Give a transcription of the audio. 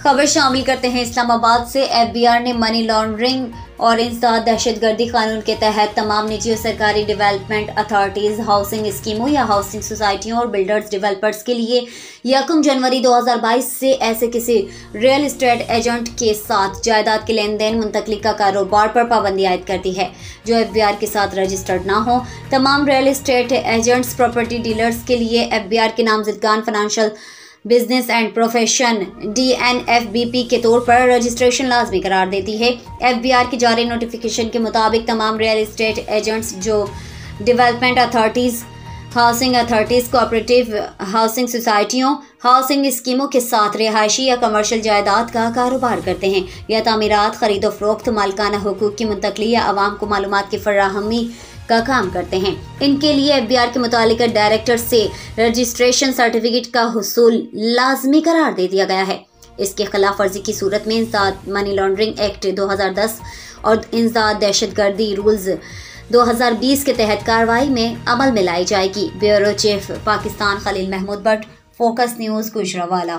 खबर शामिल करते हैं इस्लामाबाद से। FBI ने मनी लॉन्ड्रिंग और इंसदाद दहशतगर्दी कानून के तहत तमाम निजी और सरकारी डेवलपमेंट अथॉरिटीज, हाउसिंग स्कीमों या हाउसिंग सोसाइटियों और बिल्डर्स डेवलपर्स के लिए 1 जनवरी 2022 से ऐसे किसी रियल एस्टेट एजेंट के साथ जायदाद के लेन देन, मुंतकली का कारोबार पर पाबंदी आयद करती है जो FBI के साथ रजिस्टर्ड ना हो। तमाम real estate agents, property dealers के लिए FBI के नामजदगान financial business and profession DNFBP के तौर पर रजिस्ट्रेशन लाजमी करार देती है। FBI की जारी नोटिफिकेशन के मुताबिक तमाम रियल एस्टेट एजेंट्स जो development authorities, housing authorities, cooperative housing सोसाइटियों, हाउसिंग स्कीमों के साथ रिहायशी या कमर्शियल जायदाद का कारोबार करते हैं या तामीरात, खरीदो फरोख्त, मालिकाना हुकूक की मुंतकली या आवाम को मालूमात की फराहमी का काम करते हैं, इनके लिए FBI के मुतालिका डायरेक्टर से रजिस्ट्रेशन सर्टिफिकेट का हुसूल लाजमी करार दे दिया गया है। इसके खिलाफ वर्जी की सूरत में इंसदाद मनी लॉन्ड्रिंग एक्ट 2010 और इंसदाद दहशतगर्दी रूल्स 2020 के तहत कार्रवाई में अमल में लाई जाएगी। Bureau chief Pakistan Khalil Mahmood Bhatt, focus news, Gujranwala.